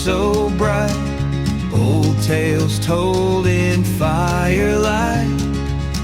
so bright, old tales told in firelight.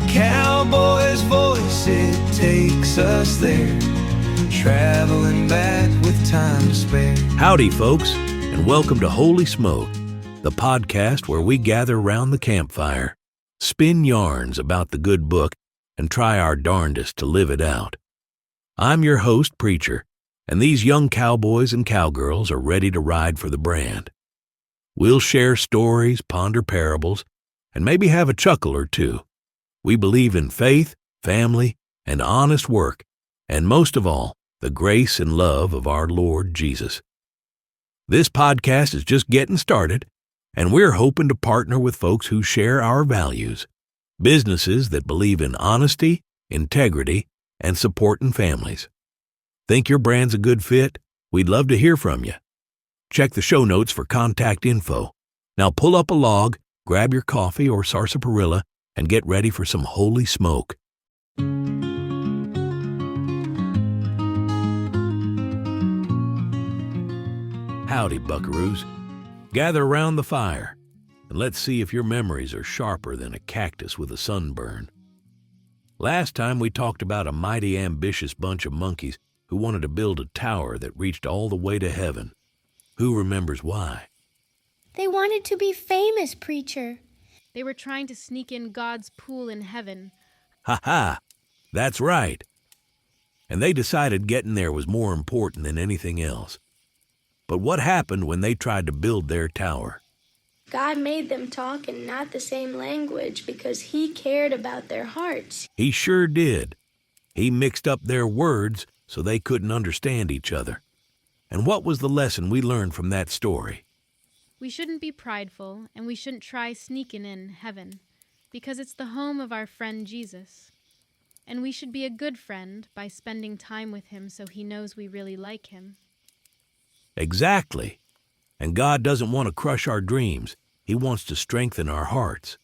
Cowboy's voice, it takes us there, traveling back with time to spare. Howdy, folks, and welcome to Holy Smoke, the podcast where we gather round the campfire, spin yarns about the good book, and try our darndest to live it out. I'm your host, Preacher, and these young cowboys and cowgirls are ready to ride for the brand. We'll share stories, ponder parables, and maybe have a chuckle or two. We believe in faith, family, and honest work, and most of all, the grace and love of our Lord Jesus. This podcast is just getting started, and we're hoping to partner with folks who share our values, businesses that believe in honesty, integrity, and supporting families. Think your brand's a good fit? We'd love to hear from you. Check the show notes for contact info. Now pull up a log, grab your coffee or sarsaparilla, and get ready for some holy smoke. Howdy, buckaroos. Gather around the fire, and let's see if your memories are sharper than a cactus with a sunburn. Last time we talked about a mighty ambitious bunch of monkeys who wanted to build a tower that reached all the way to heaven. Who remembers why? They wanted to be famous, Preacher. They were trying to sneak in God's pool in heaven. Ha! That's right. And they decided getting there was more important than anything else. But what happened when they tried to build their tower? God made them talk in not the same language because He cared about their hearts. He sure did. He mixed up their words so they couldn't understand each other. And what was the lesson we learned from that story? We shouldn't be prideful, and we shouldn't try sneaking in heaven, because it's the home of our friend Jesus. And we should be a good friend by spending time with Him so He knows we really like Him. Exactly. And God doesn't want to crush our dreams. He wants to strengthen our hearts.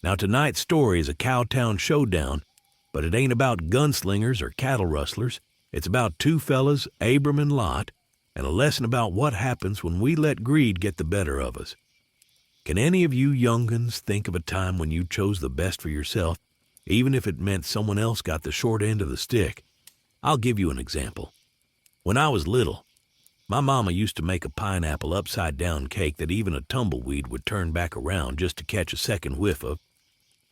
Now, tonight's story is a Cowtown Showdown, but it ain't about gunslingers or cattle rustlers. It's about two fellas, Abram and Lot, and a lesson about what happens when we let greed get the better of us. Can any of you young'uns think of a time when you chose the best for yourself, even if it meant someone else got the short end of the stick? I'll give you an example. When I was little, my mama used to make a pineapple upside-down cake that even a tumbleweed would turn back around just to catch a second whiff of.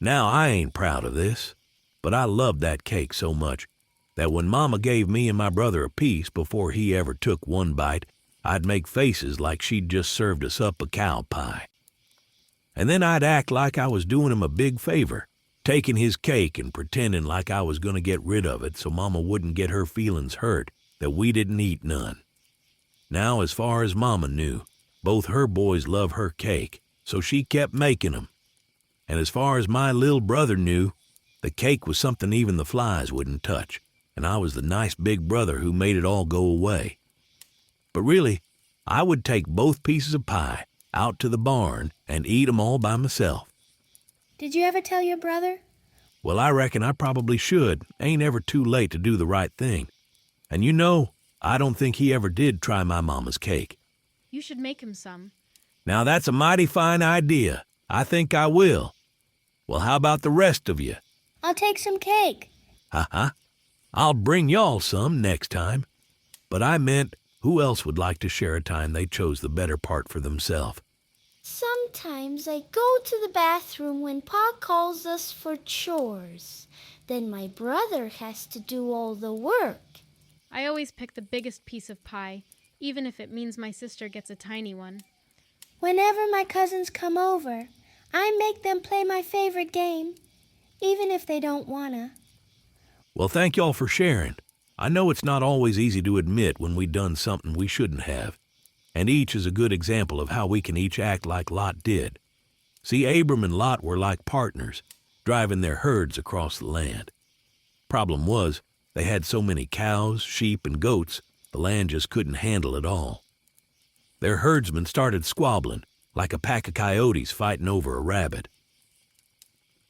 Now, I ain't proud of this, but I loved that cake so much that when Mama gave me and my brother a piece before he ever took one bite, I'd make faces like she'd just served us up a cow pie. And then I'd act like I was doing him a big favor, taking his cake and pretending like I was going to get rid of it so Mama wouldn't get her feelings hurt that we didn't eat none. Now, as far as Mama knew, both her boys love her cake, so she kept making 'em. And as far as my little brother knew, the cake was something even the flies wouldn't touch, and I was the nice big brother who made it all go away. But really, I would take both pieces of pie out to the barn and eat 'em all by myself. Did you ever tell your brother? Well, I reckon I probably should. Ain't ever too late to do the right thing. And you know, I don't think he ever did try my mama's cake. You should make him some. Now that's a mighty fine idea. I think I will. Well, how about the rest of you? I'll take some cake. I'll bring y'all some next time. But I meant, who else would like to share a time they chose the better part for themselves? Sometimes I go to the bathroom when Pa calls us for chores. Then my brother has to do all the work. I always pick the biggest piece of pie, even if it means my sister gets a tiny one. Whenever my cousins come over, I make them play my favorite game, even if they don't wanna. Well, thank y'all for sharing. I know it's not always easy to admit when we done something we shouldn't have, and each is a good example of how we can each act like Lot did. See, Abram and Lot were like partners, driving their herds across the land. Problem was, they had so many cows, sheep, and goats, the land just couldn't handle it all. Their herdsmen started squabbling, like a pack of coyotes fighting over a rabbit.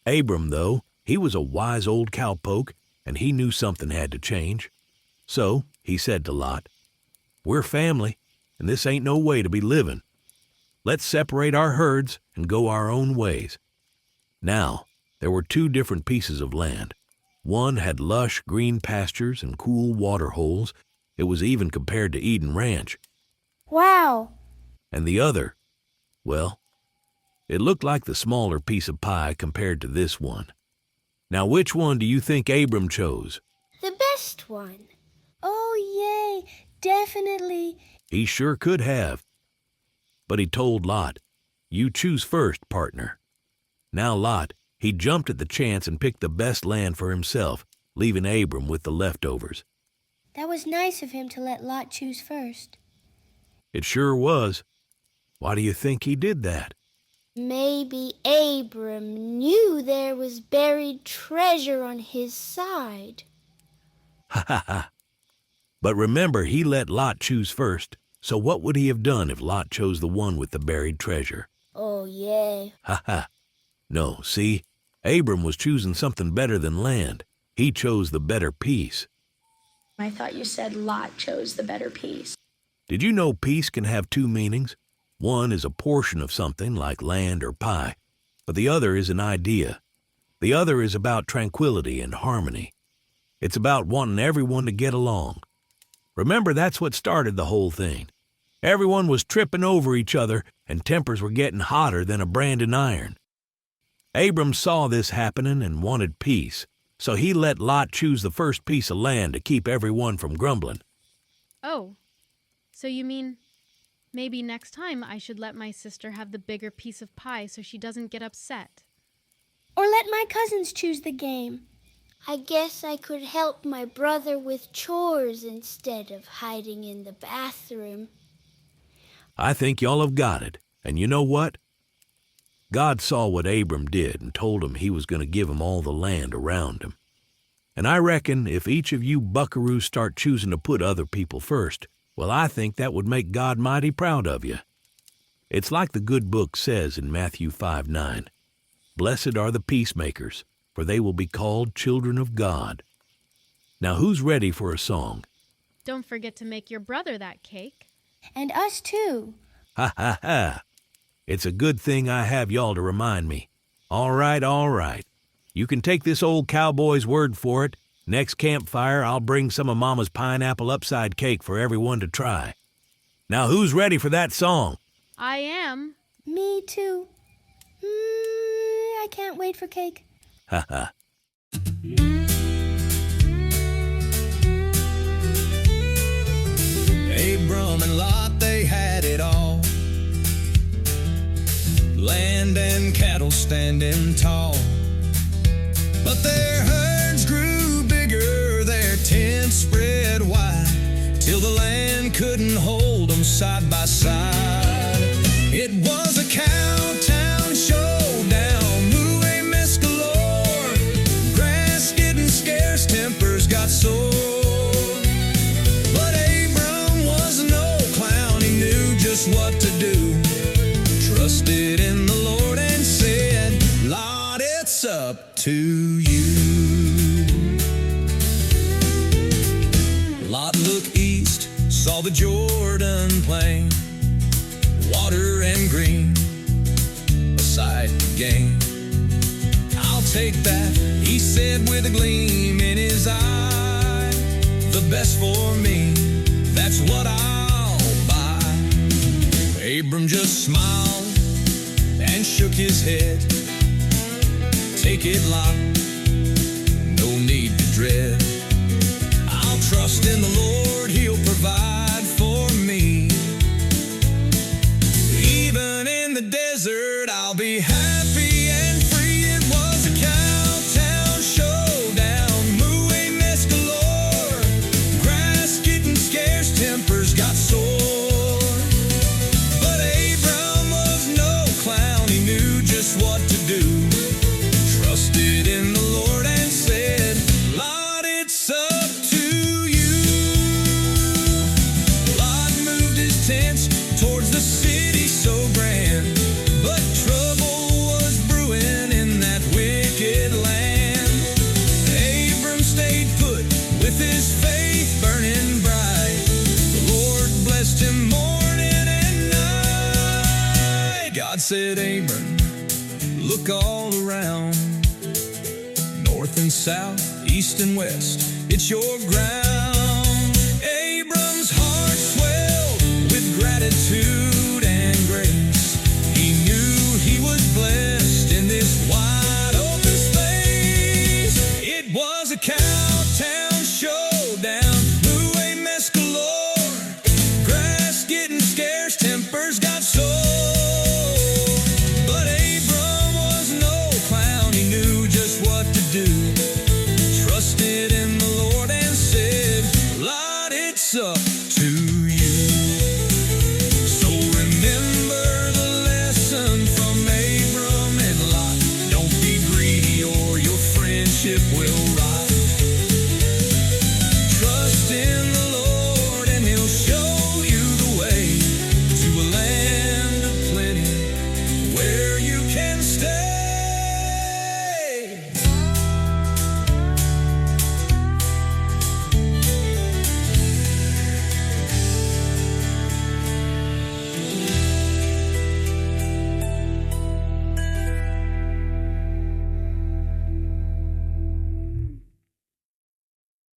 Abram, though, he was a wise old cowpoke, and he knew something had to change. So he said to Lot, "We're family, and this ain't no way to be living. Let's separate our herds and go our own ways." Now, there were 2 different pieces of land. One had lush green pastures and cool water holes. It was even compared to Eden Ranch. Wow! And the other, well, it looked like the smaller piece of pie compared to this one. Now, which one do you think Abram chose? The best one. Oh, yay! Definitely. He sure could have. But he told Lot, "You choose first, partner." Now Lot, he jumped at the chance and picked the best land for himself, leaving Abram with the leftovers. That was nice of him to let Lot choose first. It sure was. Why do you think he did that? Maybe Abram knew there was buried treasure on his side. Ha ha ha. But remember, he let Lot choose first, so what would he have done if Lot chose the one with the buried treasure? Oh, yay. Ha ha. No, see, Abram was choosing something better than land. He chose the better piece. I thought you said Lot chose the better piece. Did you know peace can have 2 meanings? One is a portion of something like land or pie, but the other is an idea. The other is about tranquility and harmony. It's about wanting everyone to get along. Remember, that's what started the whole thing. Everyone was tripping over each other, and tempers were getting hotter than a branding iron. Abram saw this happening and wanted peace, so he let Lot choose the first piece of land to keep everyone from grumbling. Oh, so you mean maybe next time I should let my sister have the bigger piece of pie so she doesn't get upset? Or let my cousins choose the game. I guess I could help my brother with chores instead of hiding in the bathroom. I think y'all have got it, and you know what? God saw what Abram did and told him he was going to give him all the land around him. And I reckon if each of you buckaroos start choosing to put other people first, well, I think that would make God mighty proud of you. It's like the good book says in Matthew 5:9, "Blessed are the peacemakers, for they will be called children of God." Now, who's ready for a song? Don't forget to make your brother that cake. And us too. Ha ha ha. It's a good thing I have y'all to remind me. All right. You can take this old cowboy's word for it. Next campfire, I'll bring some of Mama's pineapple upside cake for everyone to try. Now, who's ready for that song? I am. Me too. I can't wait for cake. Ha ha. Abram and Lot, they had it all. Land and cattle standing tall. But their herds grew bigger, their tents spread wide, till the land couldn't hold them side by side. It was a cowtown showdown, mooey miss galore. Grass getting scarce, tempers got sore. But Abram was no clown, he knew just what to do. Trusted in the Lord and said, "Lot, it's up to you." Lot looked east, saw the Jordan plain, water and green, a sight to gain. "I'll take that," he said with a gleam in his eye. "The best for me, that's what I'll buy." Abram just smiled and shook his head. "Take it, Lot, no need to dread. I'll trust in the Lord, he'll provide for me. Even in the desert, I'll be happy and free." It was a cowtown showdown, mooey miss galore. Grass getting scarce, tempers got sore. But Abram was no clown, he knew just what to do. Trusted in the Lord and said, "Lot, it's up to you." Lot moved his tents towards the city so grand, but trouble was brewing in that wicked land. Abram stayed put with his faith burning bright. The Lord blessed him more God said, Abram, look all around, north and south, east and west, it's your ground. Abram's heart swelled with gratitude and grace. He knew he was blessed in this wide open space. It was a cowtown showdown, blue-way mess galore, grass getting scarce, tempers got sore. But Abram was no clown, he knew just what to do. Trusted in the Lord and said, Lot, it's up to you. So remember the lesson from Abram and Lot. Don't be greedy or your friendship will rot. Trust in the Lord and He'll show you the way to a land of plenty where you can stay.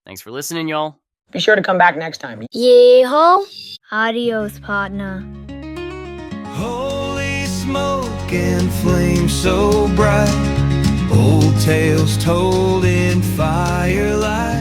Thanks for listening, y'all. Be sure to come back next time. Yeehaw! Adios, partner. Holy smoke and flame so bright, old tales told in firelight.